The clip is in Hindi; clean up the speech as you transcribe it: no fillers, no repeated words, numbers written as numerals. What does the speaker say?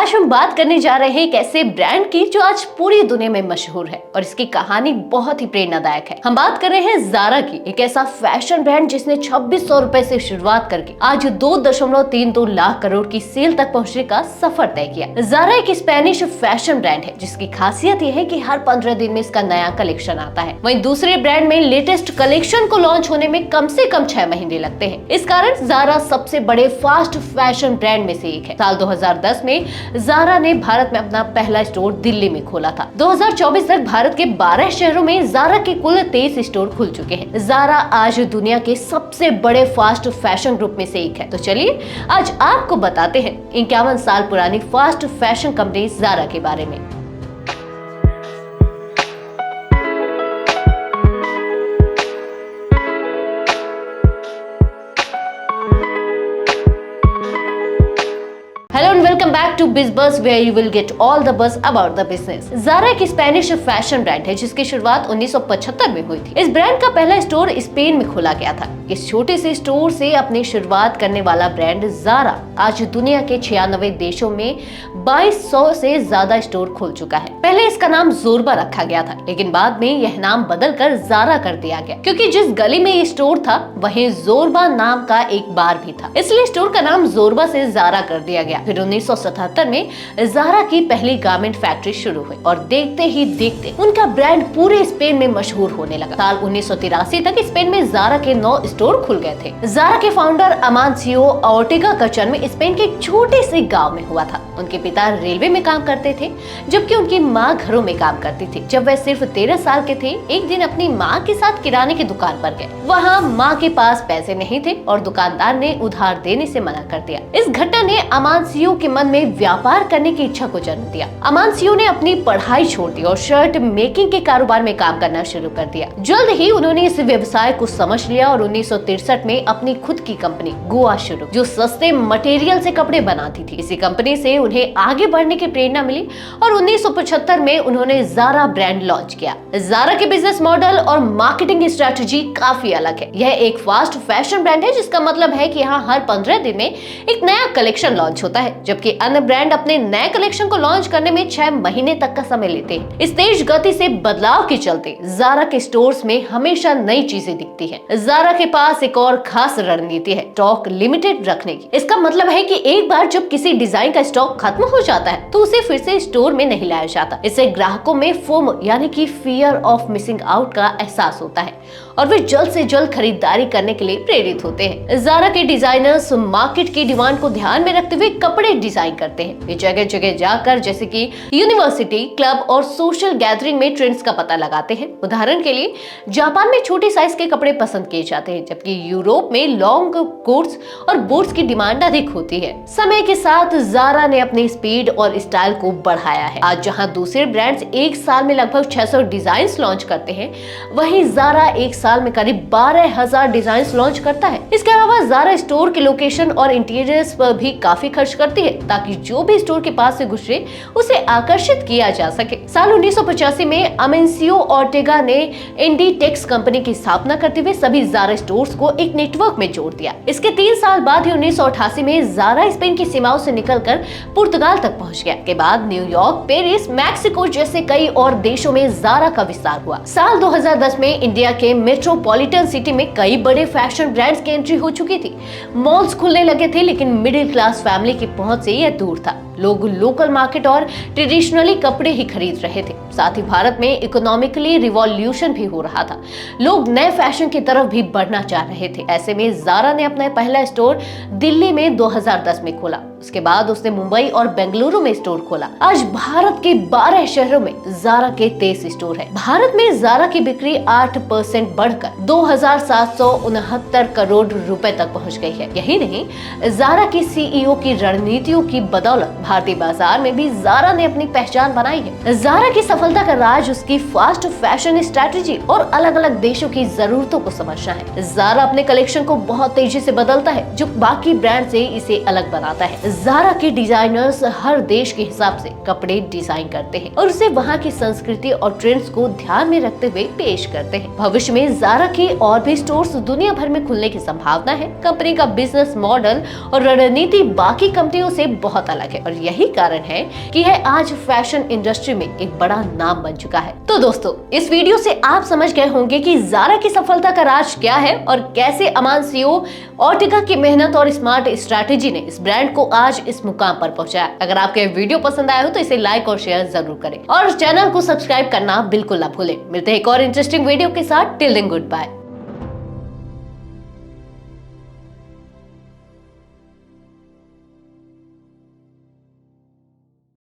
आज हम बात करने जा रहे हैं एक ऐसे ब्रांड की जो आज पूरी दुनिया में मशहूर है और इसकी कहानी बहुत ही प्रेरणादायक है। हम बात कर रहे हैं ज़ारा की, एक ऐसा फैशन ब्रांड जिसने 2600 रुपए से शुरुआत करके आज 2.32 लाख करोड़ की सेल तक पहुंचने का सफर तय किया। ज़ारा एक स्पेनिश फैशन ब्रांड है जिसकी खासियत यह है कि हर 15 दिन में इसका नया कलेक्शन आता है। वहीं दूसरे ब्रांड में लेटेस्ट कलेक्शन को लॉन्च होने में कम से कम 6 महीने लगते हैं। इस कारण ज़ारा सबसे बड़े फास्ट फैशन ब्रांड में से एक है। साल 2010 में ज़ारा ने भारत में अपना पहला स्टोर दिल्ली में खोला था। 2024 तक भारत के 12 शहरों में ज़ारा के कुल 23 स्टोर खुल चुके हैं। ज़ारा आज दुनिया के सबसे बड़े फास्ट फैशन ग्रुप में से एक है। तो चलिए आज आपको बताते हैं 51 साल पुरानी फास्ट फैशन कंपनी ज़ारा के बारे में। Hello and welcome back to BizBuzz where you will get all the buzz about the business। Zaara एक स्पेनिश फैशन ब्रांड है जिसकी शुरुआत 1975 में हुई थी। इस ब्रांड का पहला स्टोर स्पेन में खोला गया था। इस छोटे से स्टोर से अपनी शुरुआत करने वाला ब्रांड ज़ारा आज दुनिया के 96 देशों में 2200 से ज्यादा स्टोर खोल चुका है। पहले इसका नाम ज़ोरबा रखा गया था, लेकिन बाद में यह नाम बदलकर ज़ारा कर दिया गया क्योंकि जिस गली में ये स्टोर था वहीं ज़ोरबा नाम का एक बार भी था, इसलिए स्टोर का नाम ज़ोरबा से ज़ारा कर दिया गया। फिर 1977 में ज़ारा की पहली गारमेंट फैक्ट्री शुरू हुई और देखते ही देखते उनका ब्रांड पूरे स्पेन में मशहूर होने लगा। साल 1983 तक स्पेन में ज़ारा के 9 स्टोर खुल गए थे। ज़ारा के फाउंडर अमानसियो ओर्टेगा का जन्म स्पेन के एक छोटे से गाँव में हुआ था। उनके पिता रेलवे में काम करते थे जबकि उनकी माँ घरों में काम करती थी। जब वह सिर्फ 13 साल के थे, एक दिन अपनी माँ के साथ किराने की दुकान पर गए। वहाँ माँ के पास पैसे नहीं थे और दुकानदार ने उधार देने से मना कर दिया। इस घटना ने अमानसियो के मन में व्यापार करने की इच्छा को जन्म दिया। अमानसियो ने अपनी पढ़ाई छोड़ दी और शर्ट मेकिंग के कारोबार में काम करना शुरू कर दिया। जल्द ही उन्होंने इस व्यवसाय को समझ लिया और 1963 में अपनी खुद की कंपनी गोवा शुरू, जो सस्ते मटेरियल से कपड़े बनाती थी। इसी कंपनी से उन्हें आगे बढ़ने की प्रेरणा मिली और 1975 में उन्होंने ज़ारा ब्रांड लॉन्च किया। ज़ारा के बिजनेस मॉडल और मार्केटिंग स्ट्रेटजी काफी अलग है। यह एक फास्ट फैशन ब्रांड है जिसका मतलब है कि यहाँ हर 15 दिन में एक नया कलेक्शन लॉन्च होता है, जबकि अन्य ब्रांड अपने नए कलेक्शन को लॉन्च करने में 6 महीने तक का समय लेते हैं। इस तेज गति से बदलाव के चलते ज़ारा के स्टोर्स में हमेशा नई चीजें दिखती हैं। ज़ारा के पास एक और खास रणनीति है, स्टॉक लिमिटेड रखने की। इसका मतलब है कि एक बार जब किसी डिजाइन का स्टॉक खत्म हो जाता है तो उसे फिर से स्टोर में नहीं लाया जाता। इससे ग्राहकों में फोमो यानी कि फियर ऑफ मिसिंग आउट का एहसास होता है और वे जल्द से जल्द खरीदारी करने के लिए प्रेरित होते हैं। ज़ारा के डिजाइनर्स मार्केट की डिमांड को ध्यान में रखते हुए कपड़े डिजाइन करते हैं। वे जगह जगह जाकर जैसे कि यूनिवर्सिटी, क्लब और सोशल गैदरिंग में ट्रेंड्स का पता लगाते हैं। उदाहरण के लिए जापान में छोटे साइज के कपड़े पसंद किए जाते हैं, जबकि यूरोप में लॉन्ग कोट्स और बूट्स की डिमांड अधिक होती है। समय के साथ ज़ारा ने अपनी स्पीड और स्टाइल को बढ़ाया है। आज जहां दूसरे ब्रांड्स एक साल में लगभग 600 डिजाइन लॉन्च करते हैं, वहीं ज़ारा एक साल में करीब 12,000 डिजाइन लॉन्च करता है। इसके अलावा ज़ारा स्टोर के लोकेशन और इंटीरियर्स पर भी काफी खर्च करती है ताकि जो भी स्टोर के पास से गुजरे उसे आकर्षित किया जा सके। साल 1985 में अमेंसियो ओर्टेगा ने इंडीटेक्स कंपनी की स्थापना करते हुए सभी ज़ारा स्टोर्स को एक नेटवर्क में जोड़ दिया। इसके 3 साल बाद ही 1988 में ज़ारा स्पेन की सीमाओं से निकलकर पुर्तगाल तक पहुंच गया। के बाद न्यूयॉर्क, पेरिस, मैक्सिको जैसे कई और देशों में ज़ारा का विस्तार हुआ। साल 2010 में इंडिया के मेट्रोपॉलिटन सिटी में कई बड़े फैशन ब्रांड्स की एंट्री हो चुकी थी। मॉल्स खुलने लगे थे, लेकिन मिडिल क्लास फैमिली की पहुंच से यह दूर था। लोग लोकल मार्केट और ट्रेडिशनली कपड़े ही खरीद रहे थे। साथ ही भारत में इकोनॉमिकली रिवॉल्यूशन भी हो रहा था। लोग नए फैशन की तरफ भी बढ़ना चाह रहे थे। ऐसे में ज़ारा ने अपना पहला स्टोर दिल्ली में 2010 में खोला। उसके बाद उसने मुंबई और बेंगलुरु में स्टोर खोला। आज भारत के 12 शहरों में ज़ारा के 23 स्टोर है। भारत में ज़ारा की बिक्री 8% बढ़कर 2,769 करोड़ रुपए तक पहुंच गई है। यही नहीं, ज़ारा की सीईओ की रणनीतियों की बदौलत भारतीय बाजार में भी ज़ारा ने अपनी पहचान बनाई है। ज़ारा की सफलता का राज उसकी फास्ट फैशन स्ट्रेटजी और अलग अलग देशों की जरूरतों को समझना है। ज़ारा अपने कलेक्शन को बहुत तेजी से बदलता है, जो बाकी ब्रांड से इसे अलग बनाता है। ज़ारा के डिजाइनर्स हर देश के हिसाब से कपड़े डिजाइन करते हैं और उसे वहाँ की संस्कृति और ट्रेंड्स को ध्यान में रखते हुए पेश करते हैं। भविष्य में ज़ारा के और भी स्टोर्स दुनिया भर में खुलने की संभावना है। कंपनी का बिजनेस मॉडल और रणनीति बाकी कंपनियों से बहुत अलग है और यही कारण है कि यह आज फैशन इंडस्ट्री में एक बड़ा नाम बन चुका है। तो दोस्तों, इस वीडियो से आप समझ गए होंगे कि ज़ारा की सफलता का राज क्या है और कैसे अमान सीईओ ऑर्टेगा की मेहनत और स्मार्ट स्ट्रैटेजी ने इस ब्रांड को आज इस मुकाम पर पहुंचाया। अगर आपको यह वीडियो पसंद आया हो तो इसे लाइक और शेयर जरूर करें और चैनल को सब्सक्राइब करना बिल्कुल ना भूलें। मिलते हैं एक और इंटरेस्टिंग वीडियो के साथ। Till then good bye.